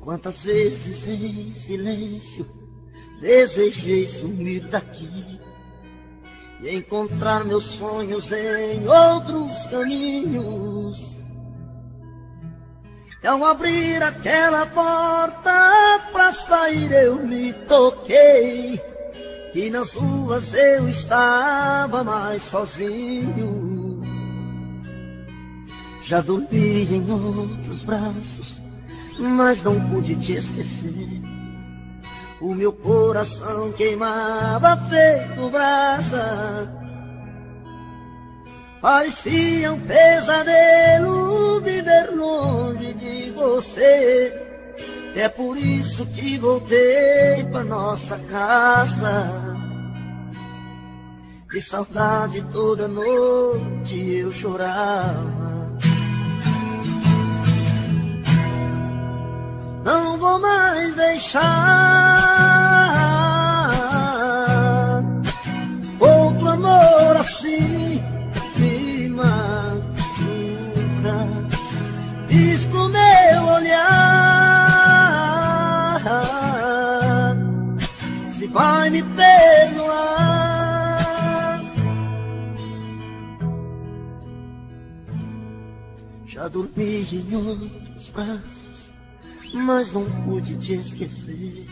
Quantas vezes em silêncio desejei sumir daqui e encontrar meus sonhos em outros caminhos. E ao abrir aquela porta pra sair eu me toquei, e nas ruas eu estava mais sozinho. Já dormi em outros braços, mas não pude te esquecer. O meu coração queimava feito brasa. Parecia um pesadelo viver longe de você. É por isso que voltei pra nossa casa. De saudade toda noite eu chorava. Não vou mais deixar outro amor assim me machuca. Diz pro meu olhar se vai me perdoar. Já dormi em outros braços, mas não pude te esquecer.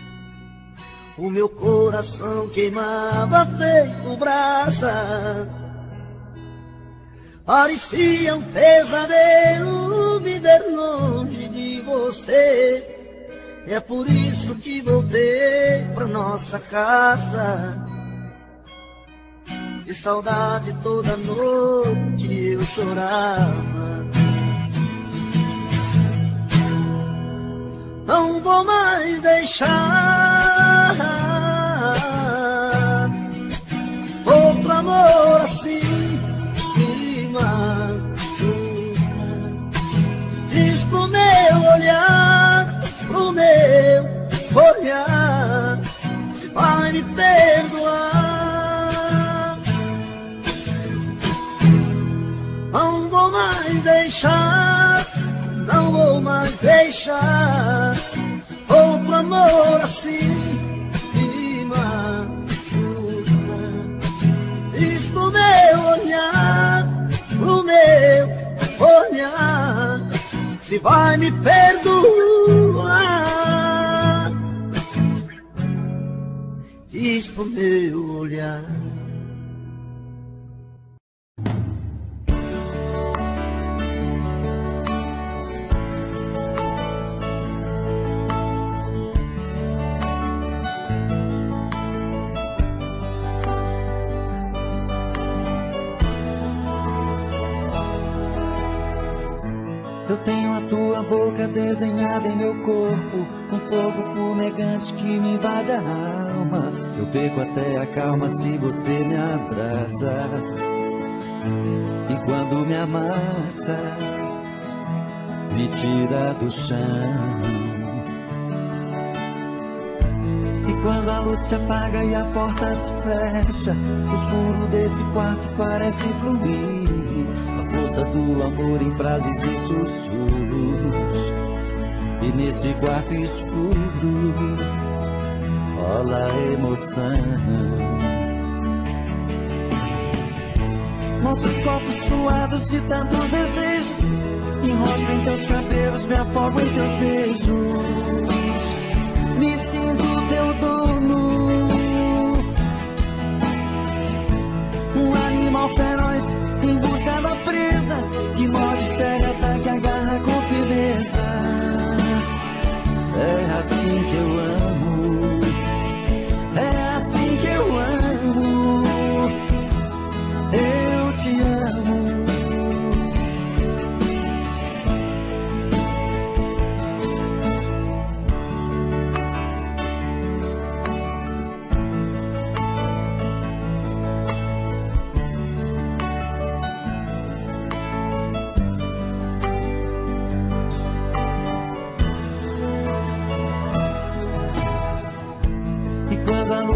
O meu coração queimava feito brasa. Parecia um pesadelo viver longe de você. É por isso que voltei pra nossa casa. De saudade toda noite eu chorava. Não vou mais deixar outro amor assim me machuca. Diz pro meu olhar se vai me perdoar. Não vou mais deixar, não vou mais deixar outro amor assim me machuca. Diz pro meu olhar se vai me perdoar. Diz pro meu olhar. Eu tenho a tua boca desenhada em meu corpo, um fogo fumegante que me invade a alma. Eu perco até a calma se você me abraça. E quando me amassa, me tira do chão. E quando a luz se apaga e a porta se fecha, o escuro desse quarto parece fluir. Força do amor em frases e sussurros. E nesse quarto escuro rola emoção. Nossos corpos suados de tantos desejos, me enrosco em teus cabelos, me afogo em teus beijos. Me sinto teu dono, um animal feroz em busca da presa, que morde, fere, ataque, agarra com firmeza. É assim que eu amo, é assim que eu amo, eu te amo.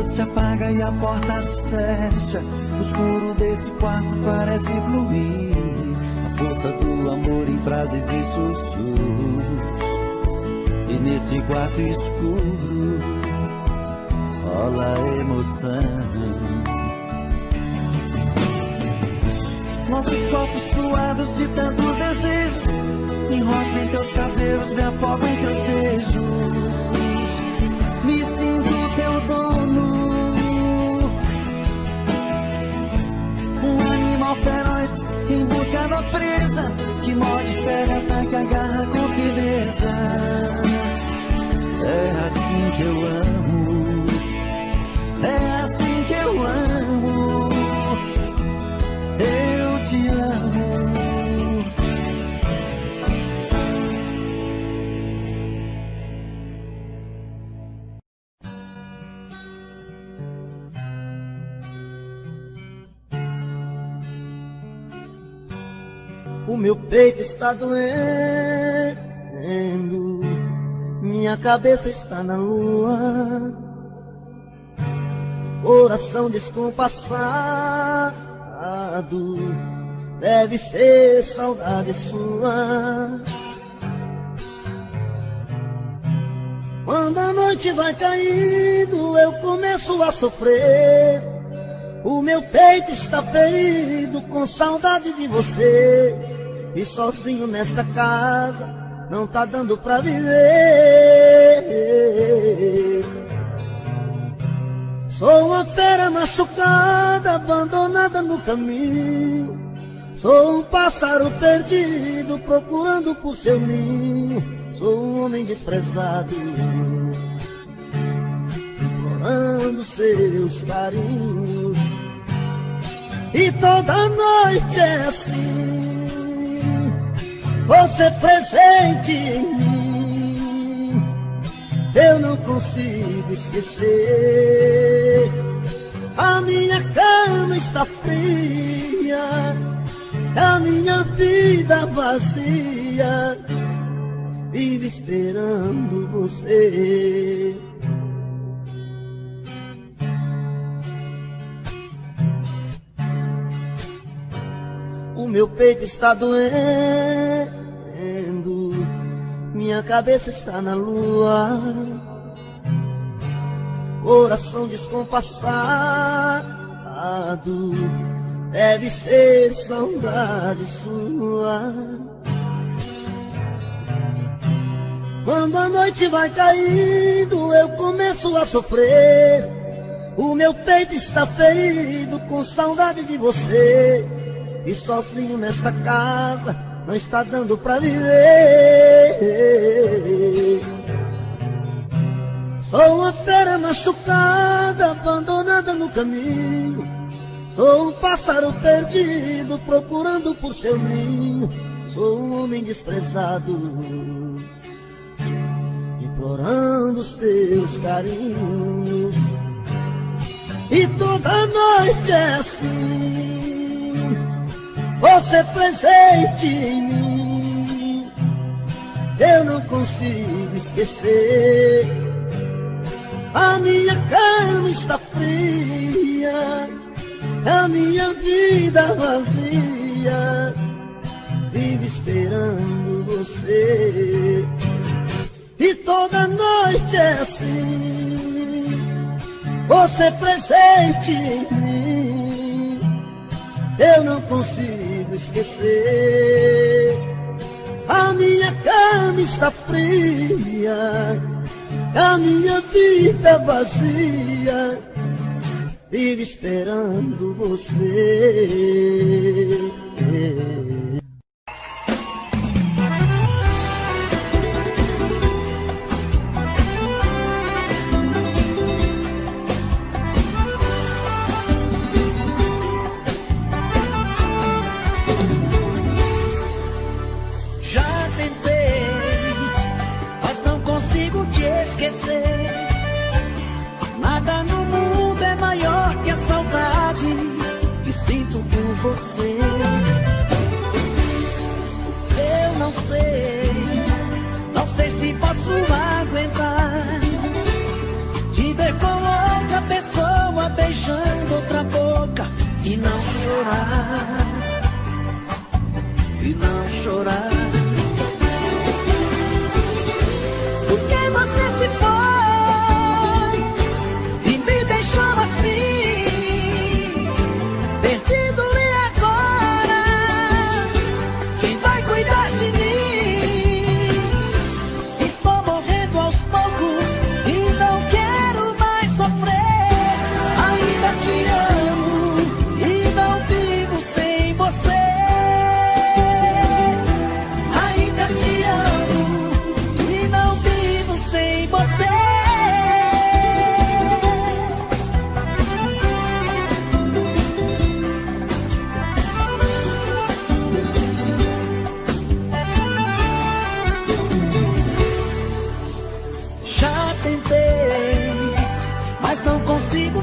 Se apaga e a porta se fecha, o escuro desse quarto parece fluir. A força do amor em frases e sussurros. E nesse quarto escuro rola emoção. Nossos corpos suados de tantos desejos, me enrosco em teus cabelos, me afogo em teus beijos, me sinto teu dono, um animal feroz em busca da presa, que morde, fere, ataca, agarra com firmeza. É assim que eu amo, é assim que eu amo, eu te amo. O meu peito está doendo, minha cabeça está na lua, coração descompassado, deve ser saudade sua. Quando a noite vai caindo, eu começo a sofrer. O meu peito está ferido com saudade de você, e sozinho nesta casa não tá dando pra viver. Sou uma fera machucada, abandonada no caminho. Sou um pássaro perdido, procurando por seu ninho. Sou um homem desprezado, implorando seus carinhos. E toda noite é assim, você presente em mim. Eu não consigo esquecer. A minha cama está fria, a minha vida vazia, vive esperando você. O meu peito está doendo, minha cabeça está na lua, coração descompassado, deve ser saudade sua. Quando a noite vai caindo, eu começo a sofrer. O meu peito está ferido com saudade de você, e sozinho nesta casa não está dando pra viver. Sou uma fera machucada, abandonada no caminho. Sou um pássaro perdido, procurando por seu ninho. Sou um homem desprezado, implorando os teus carinhos. E toda noite é assim, você presente em mim. Eu não consigo esquecer. A minha cama está fria, a minha vida vazia, vive esperando você. E toda noite é assim, você presente em mim. Eu não consigo esquecer. A minha cama está fria, a minha vida vazia, vive esperando você. Nada no mundo é maior que a saudade que sinto por você. Eu não sei se posso aguentar te ver com outra pessoa beijando outra boca e não chorar, e não chorar. Porque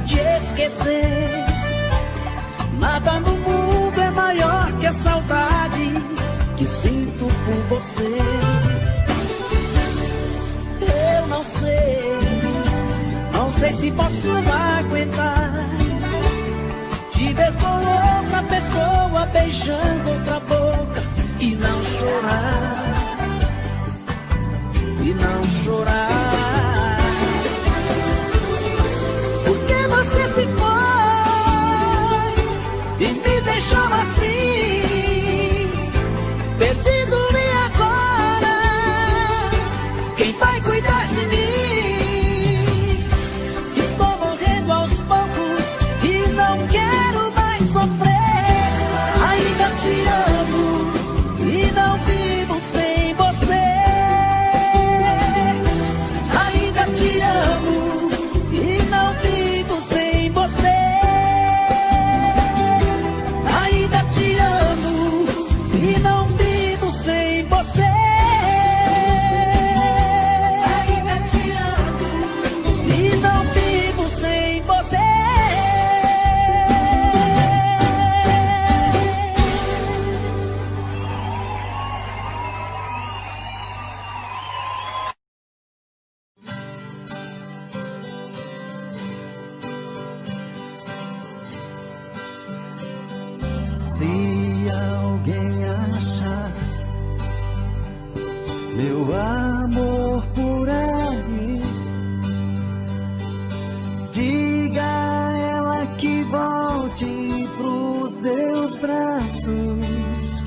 te esquecer. Nada no mundo é maior que a saudade que sinto por você. Eu não sei se posso aguentar te ver com outra pessoa beijando outra boca e não chorar, e não chorar. Porque você se foi e me deixou assim, perdido, e agora quem vai cuidar de mim? Estou morrendo aos poucos e não quero mais sofrer. Ainda te amo e não vivo sem você. Ainda te amo e não vivo sem você. Ainda te amo e não vivo sem você. Ainda te amo e não vivo sem você. Se alguém achar meu amor por aí, diga a ela que volte pros meus braços,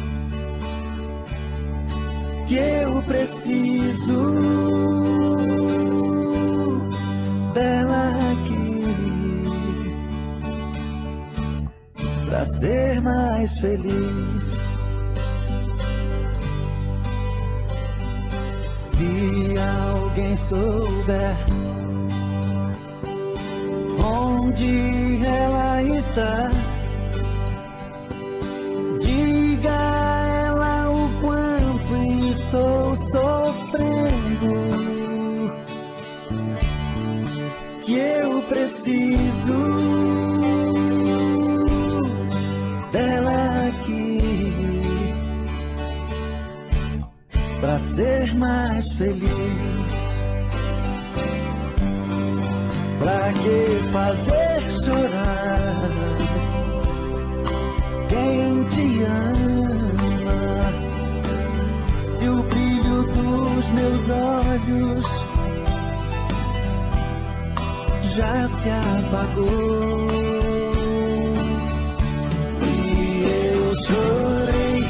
que eu preciso dela aqui pra ser mais feliz. Se alguém souber onde ela está, diga a ela o quanto estou sofrendo, que eu preciso dela aqui pra ser mais feliz. Pra que fazer chorar quem te ama, se o brilho dos meus olhos já se apagou? Chorei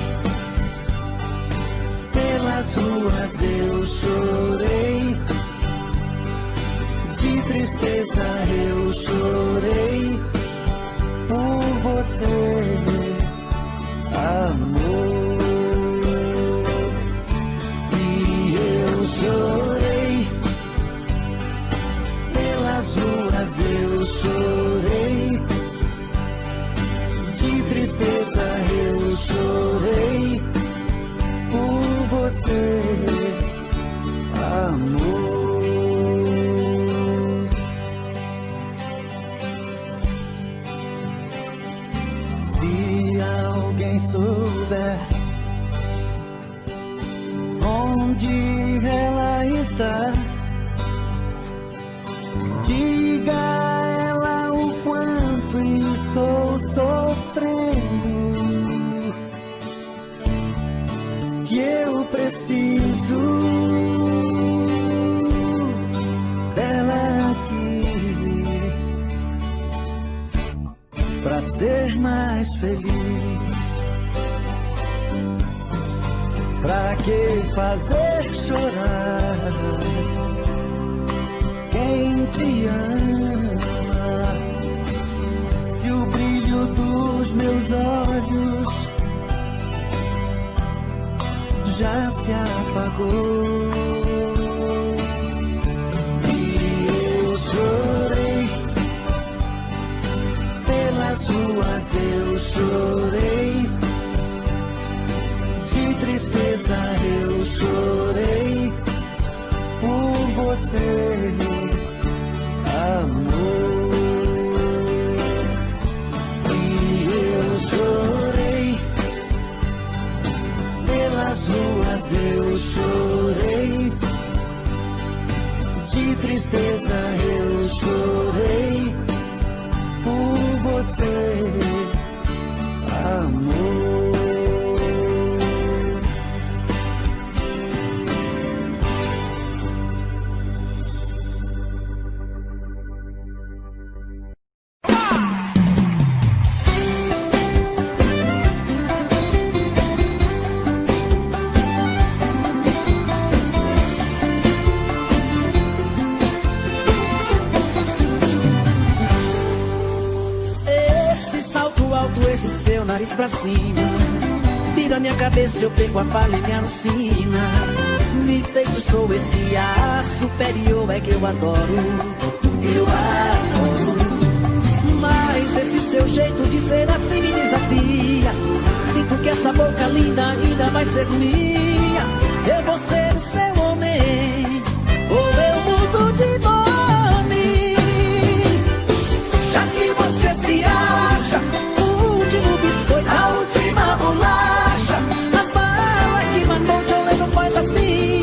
pelas ruas, eu chorei de tristeza, eu chorei por você, amor. E eu chorei pelas ruas, eu chorei de tristeza, eu chorei por você, amor. Se alguém souber onde ela está, diga a ela o quanto estou sofrendo, que eu preciso dela aqui pra ser mais feliz. Pra que fazer chorar quem te ama, se o brilho dos meus olhos já se apagou? E eu chorei pelas ruas, eu chorei de tristeza, eu chorei por você, amor. tristeza eu chorei por você, amor. Esse seu nariz pra cima vira minha cabeça, eu perco a fala e me alucina. Me feitiçou esse ar superior, é que eu adoro, eu adoro. Mas esse seu jeito de ser assim me desafia. Sinto que essa boca linda ainda vai ser minha. Eu vou ser o seu homem, ou eu mudo de nome. Já que você se acha a última bolacha, a bala que matou John Lennon faz assim,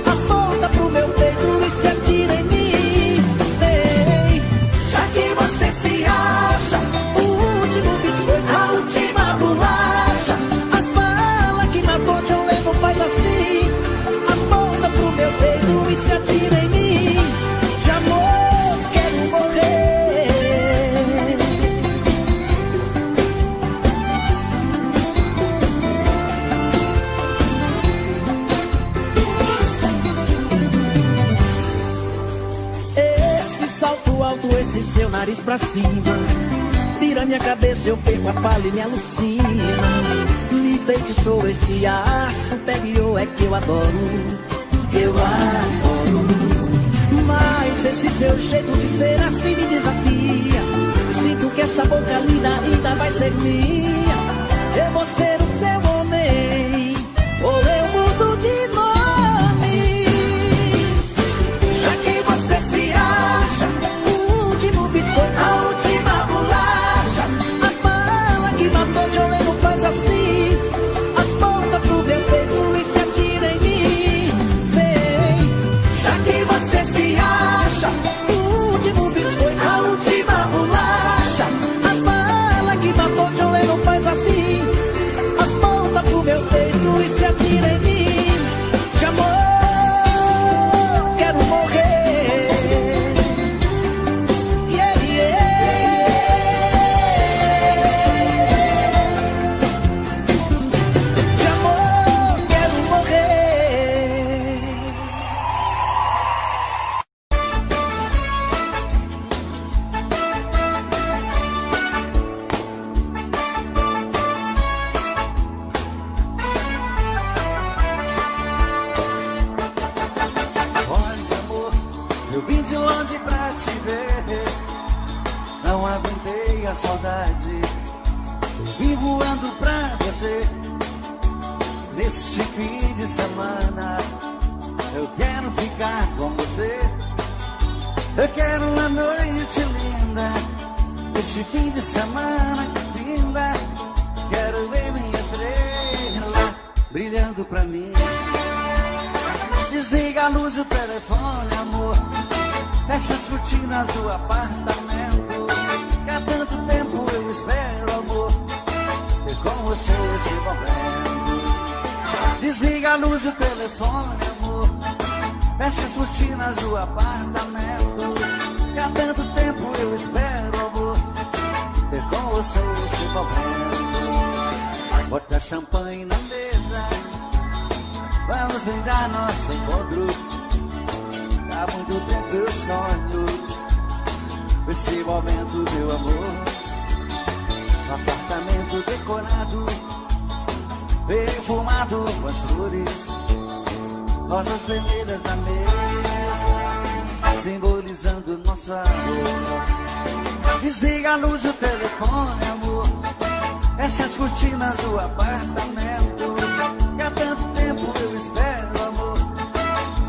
aponta pro meu peito e se atira em mim. Ei, já que você se acha o último biscoito, a última bolacha, a bala que matou John Lennon faz assim, aponta pro meu peito e se atira em mim. De amor quero morrer. Esse seu nariz pra cima vira minha cabeça, eu perco a fala e me alucina. Me feitiçou esse ar superior, é que eu adoro, eu adoro. Mas esse seu jeito de ser assim me desafia. Sinto que essa boca linda ainda vai ser minha. Eu vou ser o seu homem, ou eu mudo de nome. Já que você se acha a última bolacha, a bala que matou John Lennon faz assim, aponta pro meu peito e se atira em mim. Vem, já que você se acha o último biscoito, a última bolacha, a bala que matou John Lennon faz assim, aponta pro meu peito e se atira em mim. De amor quero morrer. Saudade, eu vim voando pra você. Neste fim de semana eu quero ficar com você. Eu quero uma noite linda, este fim de semana que finda. Quero ver minha estrela brilhando pra mim. Desliga a luz do telefone, amor. Fecha as cortinas do apartamento. Há tanto tempo eu espero, amor, e com você esse momento. Desliga a luz do telefone, amor. Fecha as cortinas do apartamento. Há tanto tempo eu espero, amor, e com você esse momento. Bota champanhe na mesa, vamos brindar nosso encontro. Há muito tempo eu sonho esse momento, meu amor. No apartamento decorado, perfumado com as flores, rosas vermelhas na mesa, simbolizando nosso amor. Desliga a luz do telefone, amor. Fecha as cortinas do apartamento. E há tanto tempo eu espero, amor,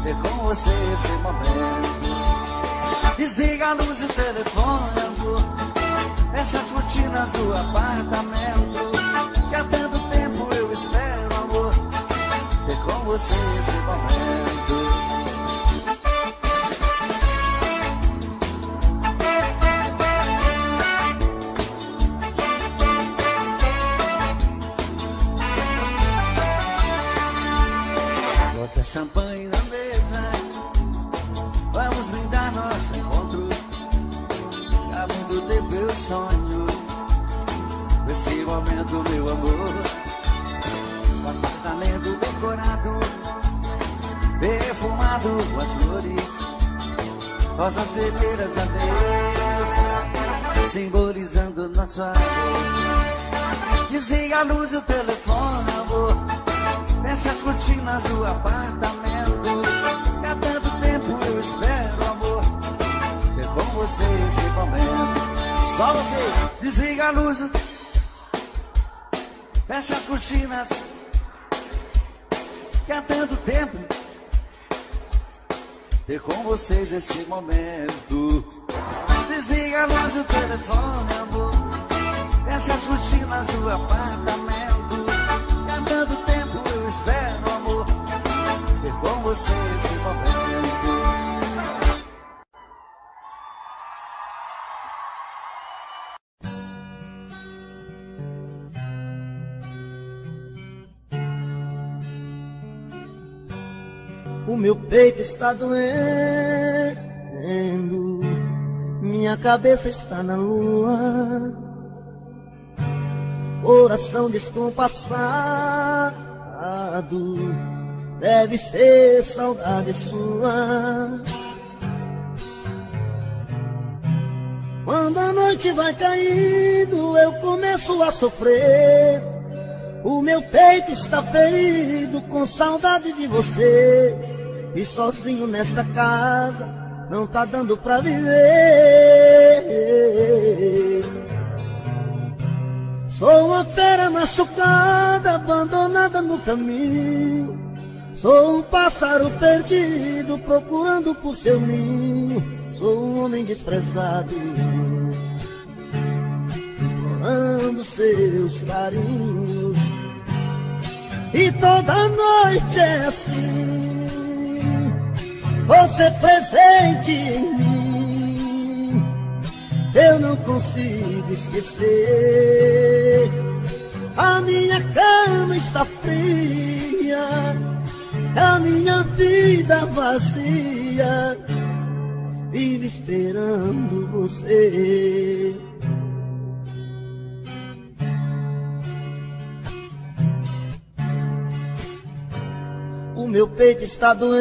ter com você esse momento. Desliga a luz do telefone, amor. Fecha as cortinas do apartamento. Que há tanto tempo eu espero, amor, ter com você esse momento. champanhe na mesa. Vamos brindar nosso encontro. Há muito tempo eu sonho com esse momento, meu amor. Com apartamento decorado, perfumado com as flores, rosas vermelhas na mesa, simbolizando nosso amor. Desliga a luz do telefone, amor. Fecha as cortinas do apartamento. Há tanto tempo eu espero, amor, ter com você esse momento. Só você. Desliga a luz do... Fecha as cortinas. Que há tanto tempo ter com vocês esse momento. Desliga a luz do telefone, amor. Fecha as cortinas do apartamento. Que há tanto tempo eu espero, amor, ter com você esse momento. O meu peito está doendo, minha cabeça está na lua, coração descompassado, deve ser saudade sua. Quando a noite vai caindo, eu começo a sofrer. O meu peito está ferido com saudade de você. E sozinho nesta casa não tá dando pra viver. Sou uma fera machucada, abandonada no caminho. Sou um pássaro perdido, procurando por seu ninho. Sou um homem desprezado, implorando seus carinhos. E toda noite é assim, você presente em mim. Eu não consigo esquecer. A minha cama está fria, a minha vida vazia, vive esperando você. O meu peito está doendo,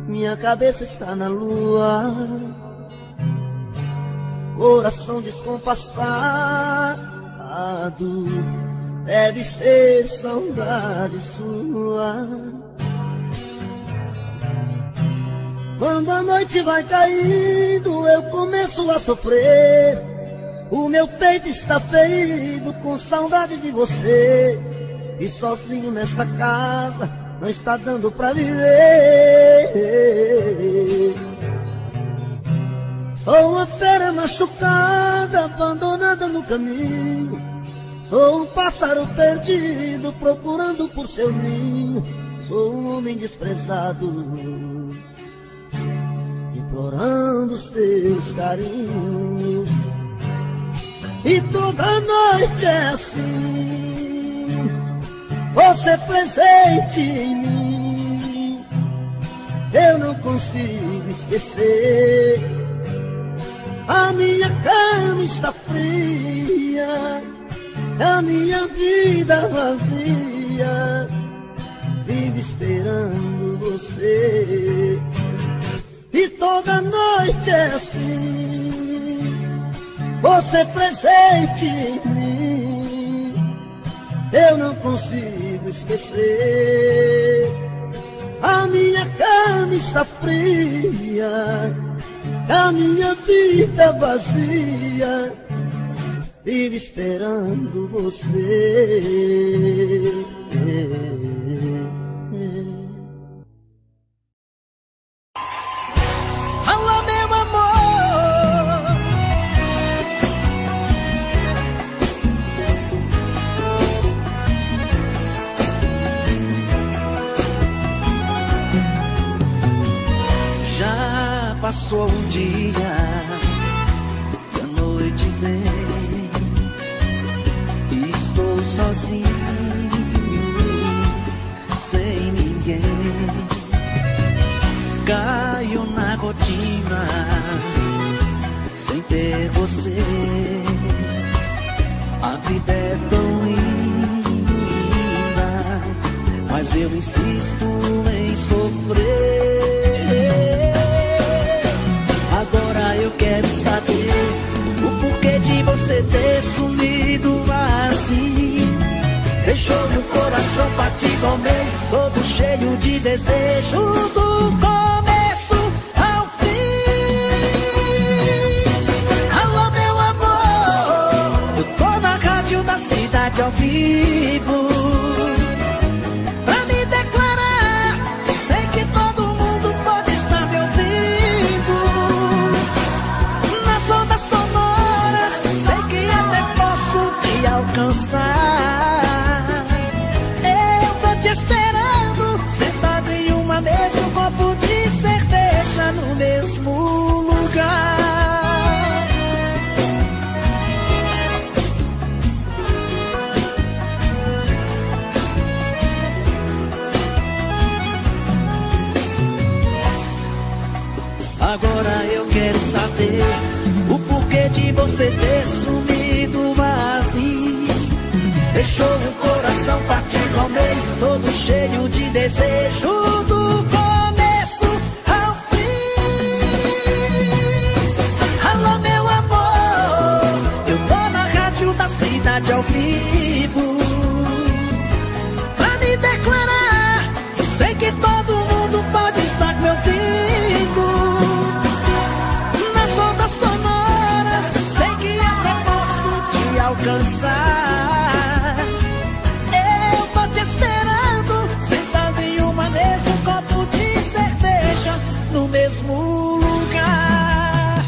minha cabeça está na lua, coração descompassado, deve ser saudade sua. Quando a noite vai caindo, eu começo a sofrer. O meu peito está ferido com saudade de você. E sozinho nesta casa não está dando pra viver. Sou uma fera machucada, abandonada no caminho. Sou um pássaro perdido, procurando por seu ninho. Sou um homem desprezado, implorando os teus carinhos. E toda noite é assim, você presente em mim. Eu não consigo esquecer. A minha cama está fria, a minha vida vazia, vive esperando você. E toda noite é assim, você presente em mim. Eu não consigo esquecer. A minha cama está fria, a minha vida vazia, vive esperando você. Alô, meu amor, já passou um dia e a noite vem, estou sozinho Caio na rotina sem ter você. A vida é tão linda, mas eu insisto em sofrer. Agora eu quero saber o porquê de você ter sumido assim. Deixou meu coração partir com meio, todo cheio de desejo do começo ao fim. Alô, meu amor, eu tô na rádio da cidade ao vivo pra me declarar. Sei que todo mundo pode estar me ouvindo nas ondas sonoras, sei que até posso te alcançar. Mesmo copo de cerveja no mesmo lugar. Agora eu quero saber o porquê de você ter sumido assim. Deixou o coração partir ao meio, todo cheio de desejo do começo ao fim. Alô, meu amor, eu tô na rádio da cidade ao vivo pra me declarar. Sei que todo mundo pode estar me ouvindo nas ondas sonoras, sei que até posso te alcançar. No mesmo lugar.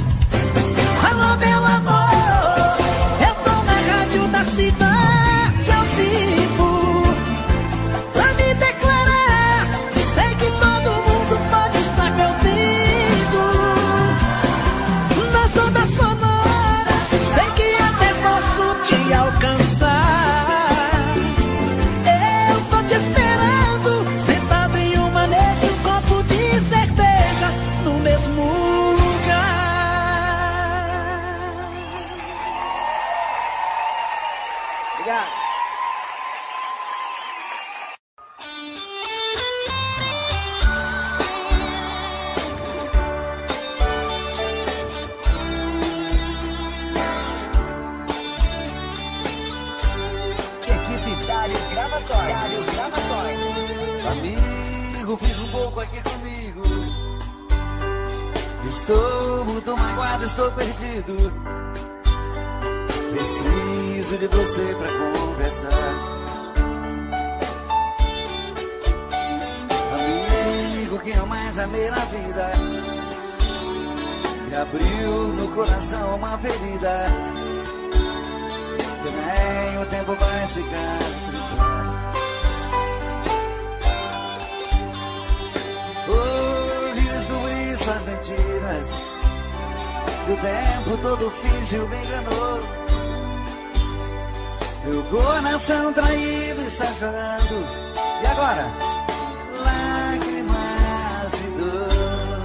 Alô, meu amor, eu tô na rádio da cidade ao vivo pra me declarar. Sei que todo mundo pode estar me ouvindo nas ondas sonoras, sei que até posso te alcançar. Eu tô te esperando, sentado em uma mesa, um copo de cerveja no mesmo lugar. Obrigado. Equipe Dário Gravações. Amigo, fica um pouco aqui comigo. Estou muito magoado, estou perdido. Preciso de você pra conversar. Amigo, que eu mais amei na vida, me abriu no coração uma ferida que nem o tempo vai cicatrizar. Hoje descobri suas mentiras, que o tempo todo fingiu, me enganou. Meu coração traído está chorando, e agora? Lágrimas de dor.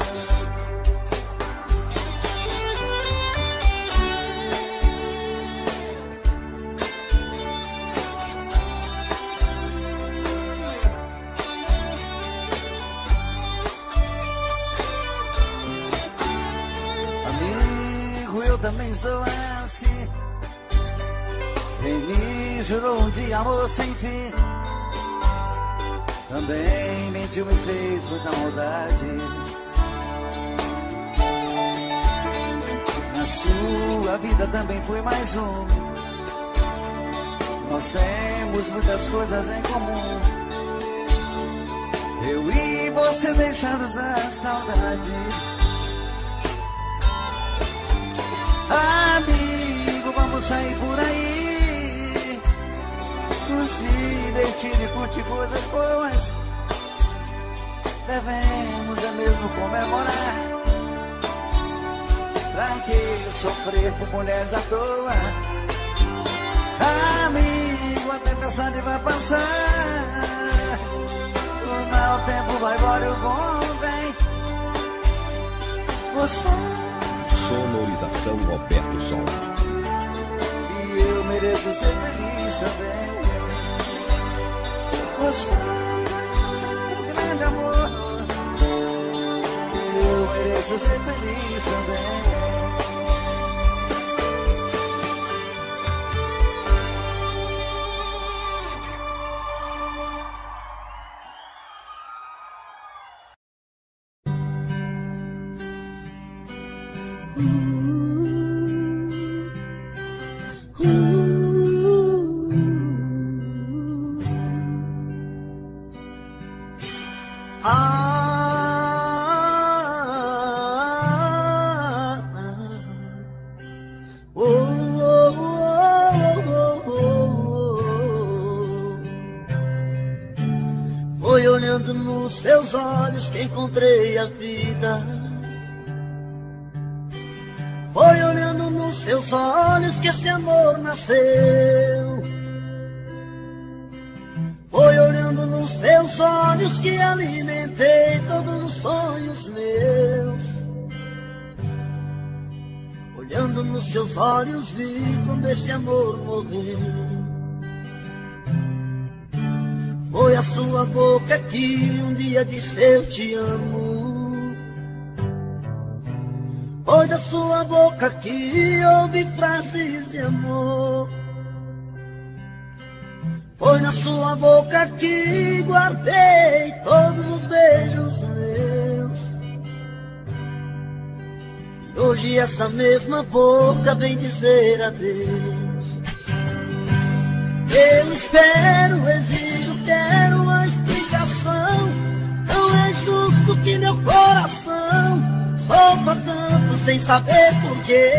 Amigo, eu também sou assim. Quem me jurou um dia amor sem fim, também mentiu, me fez muita maldade. Na sua vida também fui mais um. Nós temos muitas coisas em comum. Eu e você deixados da saudade. Amigo, vamos sair por aí, nos divertir e curtir coisas boas. Devemos é mesmo comemorar. Pra que sofrer por mulheres à toa? Amigo, a tempestade vai passar, o mau tempo vai embora, o bom vem. Você. Sonorização Roberto Sol. E eu mereço ser feliz também. Você, grande amor. E eu mereço ser feliz também. Foi olhando nos seus olhos que encontrei a vida. Foi olhando nos seus olhos que esse amor nasceu. Foi olhando nos teus olhos que alimentei todos os sonhos meus. Olhando nos seus olhos vi como esse amor morreu. Foi a sua boca que um dia disse eu te amo. Foi da sua boca que ouvi frases de amor. Foi na sua boca que guardei todos os beijos meus. E hoje essa mesma boca vem dizer adeus. Eu espero, exijo, quero uma explicação. Não é justo que meu coração sofra tanto sem saber porquê.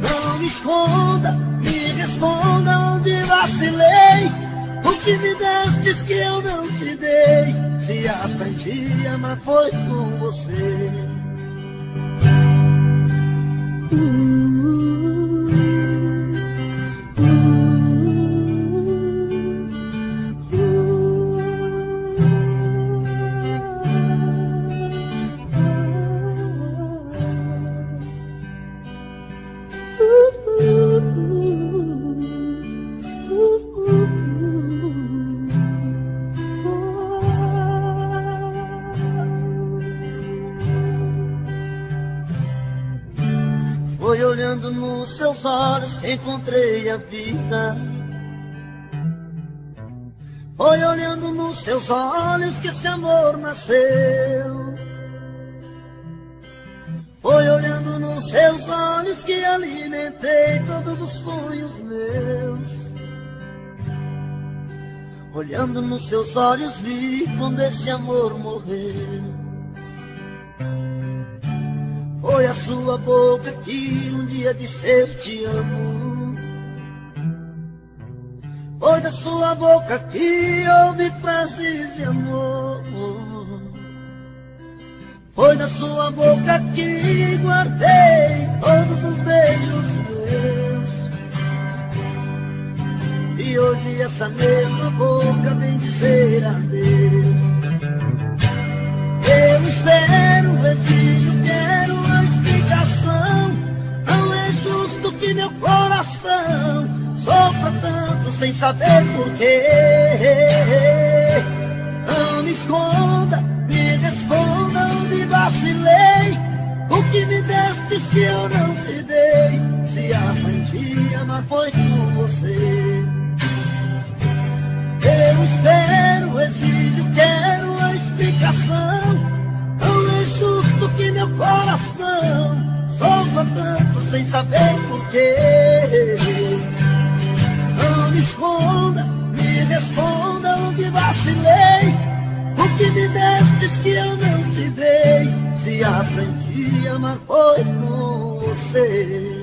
Não me esconda, me responda onde vacilei. O que me destes que eu não te dei. Se aprendi a amar foi com você. Foi olhando nos seus olhos que encontrei a vida. Foi olhando nos seus olhos que esse amor nasceu. Foi olhando nos seus olhos que alimentei todos os sonhos meus. Olhando nos seus olhos vi quando esse amor morreu. Foi a sua boca que um dia disse eu te amo. Foi da sua boca que ouvi frases de amor. Foi da sua boca que guardei todos os beijos meus. E hoje essa mesma boca vem dizer adeus. Eu espero, exijo, quero uma explicação. Não é justo que meu coração sofra tanto sem saber porquê. Não me esconda, me responda onde vacilei. O que me destes que eu não te dei. Se aprendi a amar foi com você. Eu espero, exijo, quero uma explicação. Não é justo que meu coração sofra tanto sem saber porquê. Não me esconda, me responda onde vacilei. O que me destes que eu não te dei. Se aprendi a amar foi com você.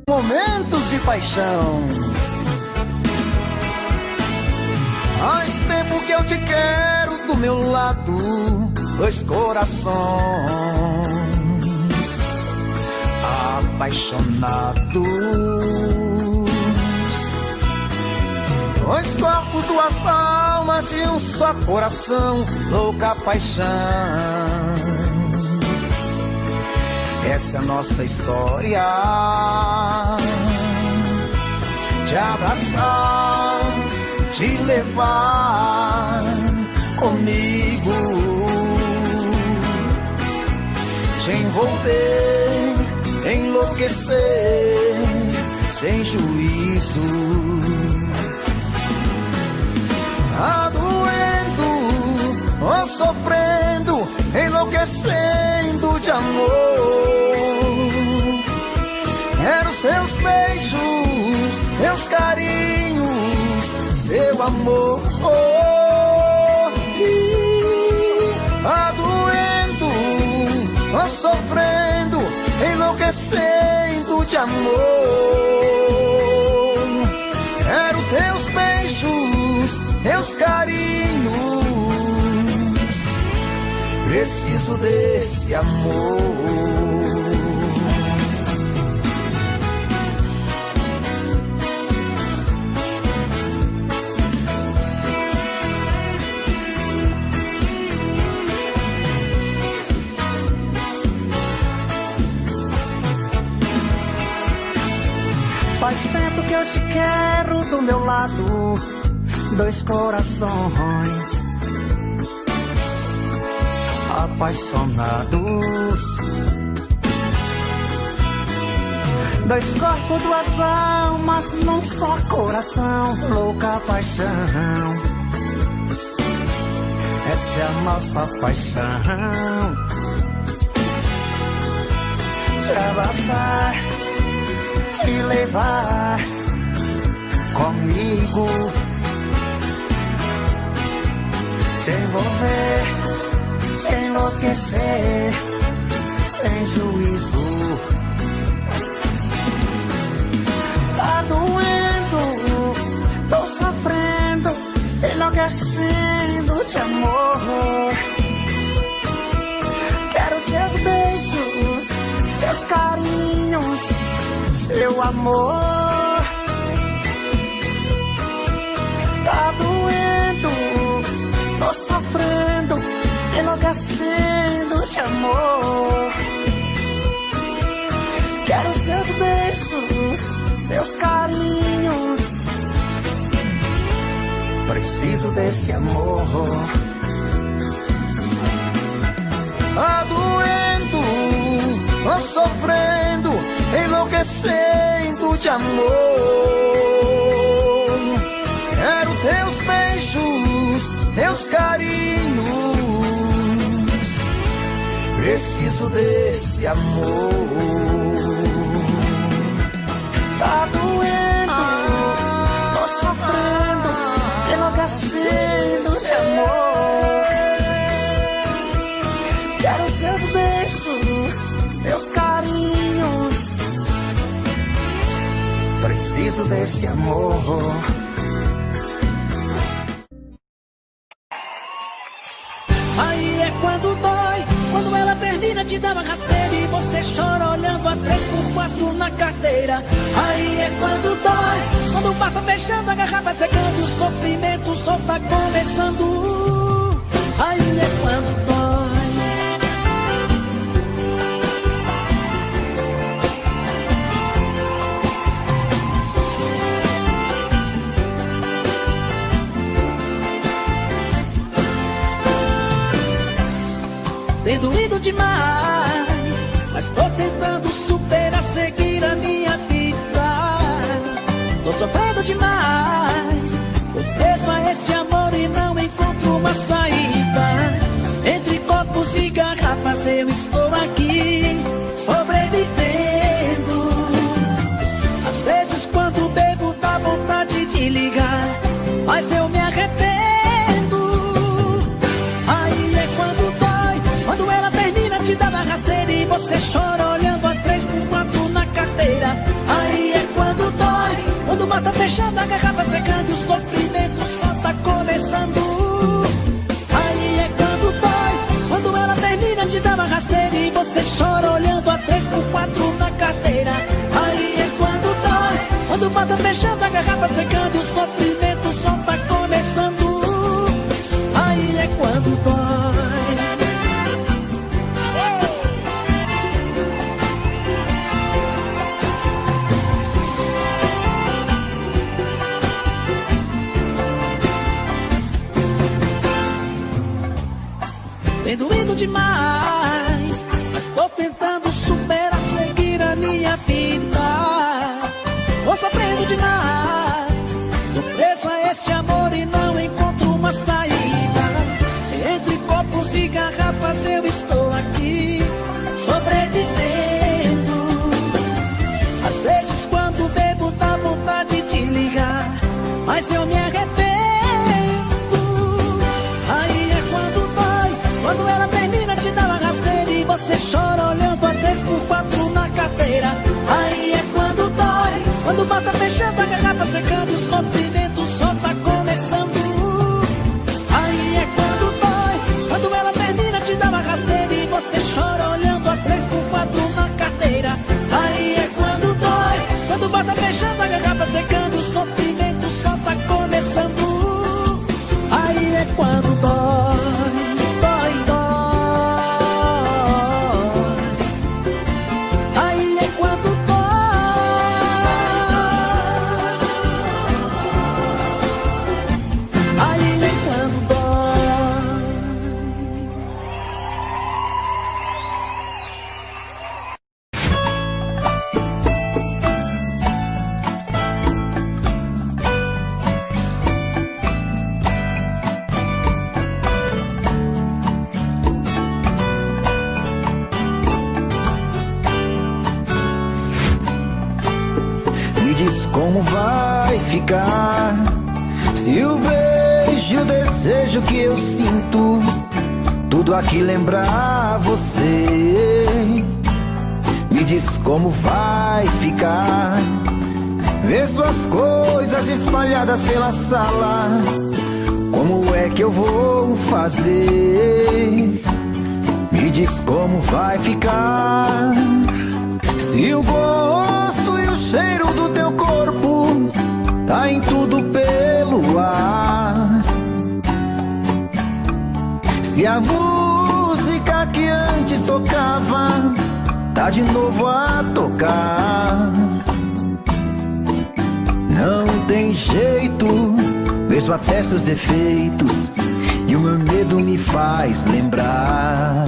Momentos de paixão. Faz tempo que eu te quero do meu lado, dois corações apaixonados, dois corpos, duas almas e um só coração, louca paixão. Essa é a nossa história, te abraçar, te levar comigo, te envolver, enlouquecer sem juízo. Tá doendo ou sofrendo, enlouquecendo de amor. Quero seus beijos, meus carinhos, seu amor. Tá doendo ou sofrendo, enlouquecendo de amor. Quero teus beijos, teus carinhos, preciso desse amor. Faz tempo que eu te quero do meu lado, dois corações apaixonados, dois corpos, duas almas num só coração, louca paixão. Essa é a nossa paixão, te abraçar, te levar comigo, te envolver, te enlouquecer sem juízo. Tá doendo, tô sofrendo, enlouquecendo de amor. Quero seus beijos, seus carinhos, seu amor. Tá doendo, tô sofrendo, enlouquecendo de amor. Quero seus beijos, seus carinhos, preciso desse amor. Tá doendo, tô sofrendo, enlouquecendo de amor. Quero teus beijos, teus carinhos, preciso desse amor. Tá doendo, tô sofrendo, enlouquecendo de amor. Quero seus beijos, seus carinhos, preciso desse amor. Aí é quando dói, quando ela termina, te dá uma rasteira e você chora olhando a 3x4 na carteira. Aí é quando dói, quando o bar tá fechando, a garrafa secando, o sofrimento só tá começando. Aí é quando dói. Tem doído demais, mas tô tentando superar, seguir a minha vida. Tô sofrendo demais, tô preso a esse amor e não encontro uma saída. Entre copos e garrafas eu estou aqui, sobrevivendo. Às vezes quando bebo dá vontade de ligar, mas eu me arrependo. Aí é quando dói, quando ela termina, te dá uma rasteira e você chora olhando a 3x4 na carteira. Aí é quando dói, quando o mar tá fechando, a garrafa secando, o sofrimento só tá começando. garrafa secando e o sofrimento só tá começando. Aí é quando dói. Tem doído demais, mas tô tentando superar, seguir a minha vida. Tô sofrendo demais, tô preso a esse amor e não encontro uma saída. Entre copos e garrafas eu estou aqui, sobrevivendo. Às vezes quando bebo dá vontade de ligar, mas eu me arrependo. Aí é quando dói, quando ela termina te dá uma rasteira e você chora olhando a 3x4 na carteira. Aí é quando dói, quando bata fechando a garrafa secando e o sofrimento só tá começando. Aí é quando dói, quando ela termina te dá uma rasteira e você chora olhando a 3x4 na carteira. Aí é quando dói, quando bata fechando a garrafa secando e o sofrimento só tá começando. Aí é quando dói. Como vai ficar se o beijo e o desejo que eu sinto tudo aqui lembrar você? Me diz como vai ficar ver suas coisas espalhadas pela sala. Como é que eu vou fazer? Me diz como vai ficar se o gosto e o cheiro do teu corpo tá em tudo pelo ar. Se a música que antes tocava tá de novo a tocar. Não tem jeito, vejo até seus efeitos e o meu medo me faz lembrar.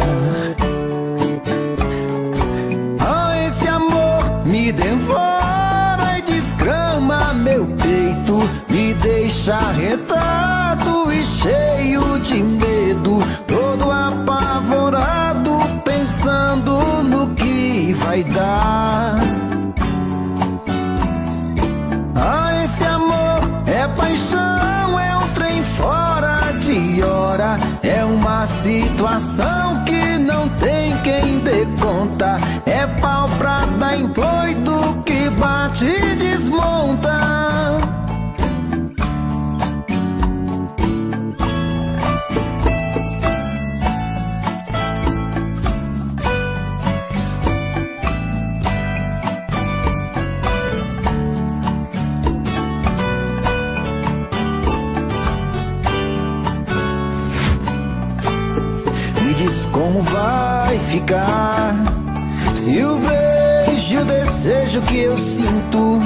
Esse amor me devora e desgrama meu peito, me deixa arretado e cheio de medo, todo apavorado, pensando no que vai dar. Esse amor é paixão, é um trem fora de hora, é uma situação que não tem quem dê conta, é pau pra dar em doido que bate e desmonta. Como vai ficar se o beijo e o desejo que eu sinto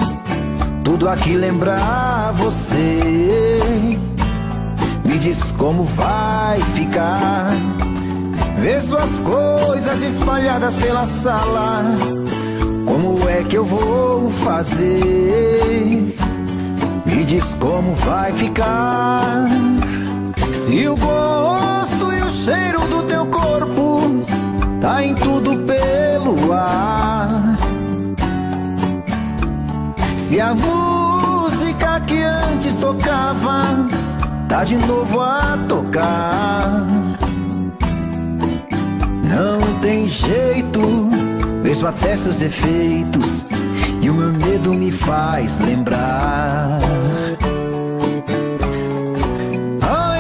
tudo aqui lembrar você? Me diz como vai ficar ver suas coisas espalhadas pela sala. Como é que eu vou fazer? Me diz como vai ficar se o gosto e o cheiro do teu corpo tá em tudo pelo ar. Se a música que antes tocava tá de novo a tocar. Não tem jeito, vejo até seus efeitos e o meu medo me faz lembrar.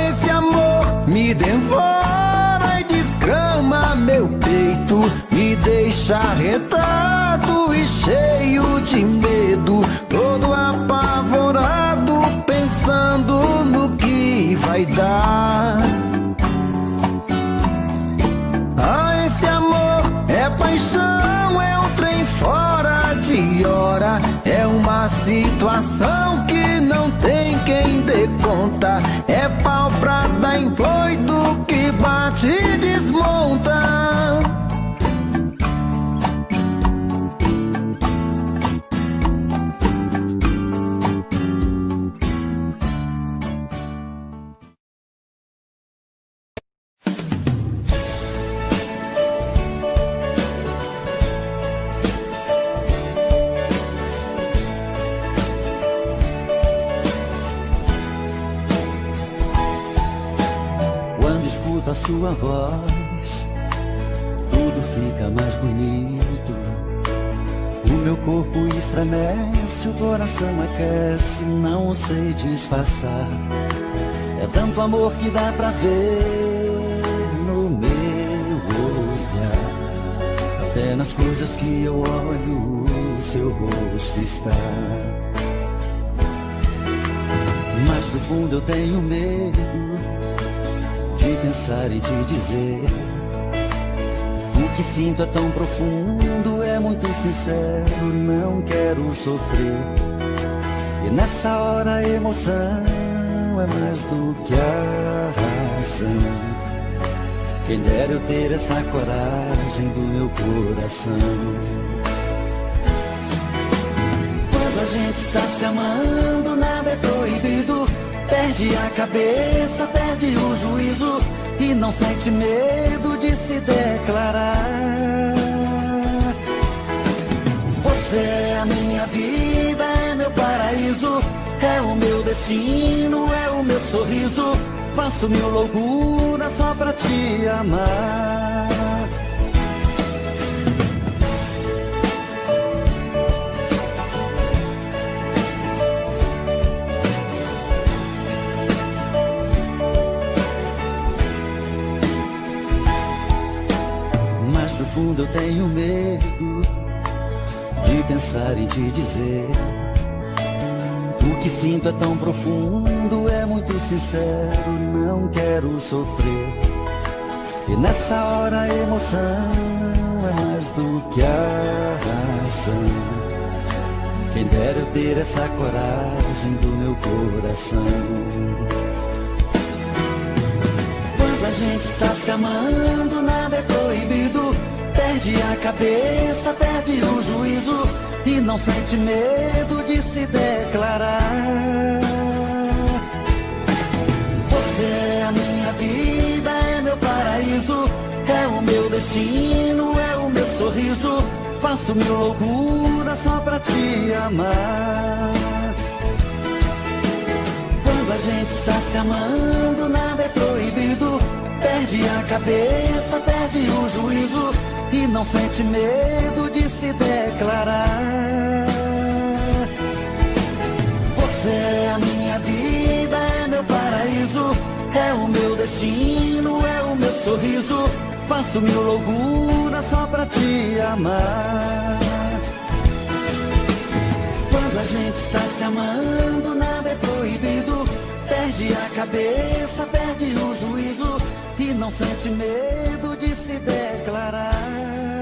Esse amor me devora e desgrama meu peito, me deixa arretado e cheio de medo, todo apavorado, que vai dar. Ah, esse amor é paixão, é um trem fora de hora, é uma situação que não tem quem dê conta. É pau pra dar em doido que bate e desmonta. A sua voz, tudo fica mais bonito. O meu corpo estremece, o coração aquece, não sei disfarçar. É tanto amor que dá pra ver no meu olhar. Até nas coisas que eu olho, o seu rosto está. Mas no fundo eu tenho medo de pensar e te dizer. O que sinto é tão profundo, é muito sincero, não quero sofrer. E nessa hora a emoção é mais do que a razão. Quem dera eu ter essa coragem do meu coração. Quando a gente está se amando, nada é proibido. Perde a cabeça, perde o juízo e não sente medo de se declarar. Você é a minha vida, é meu paraíso, é o meu destino, é o meu sorriso. Faço mil loucuras só pra te amar. No fundo eu tenho medo de pensar em te dizer. O que sinto é tão profundo, é muito sincero, não quero sofrer. E nessa hora a emoção é mais do que a razão. Quem dera eu ter essa coragem do meu coração. Quando a gente está se amando, nada é proibido. Perde a cabeça, perde o juízo e não sente medo de se declarar. Você é a minha vida, é meu paraíso, é o meu destino, é o meu sorriso. Faço mil loucuras só pra te amar. Quando a gente está se amando, nada é proibido. Perde a cabeça, perde o juízo e não sente medo de se declarar. Você é a minha vida, é meu paraíso, é o meu destino, é o meu sorriso. Faço mil loucuras só pra te amar. Quando a gente está se amando, nada é proibido. Perde a cabeça, perde o juízo e não sente medo de se declarar.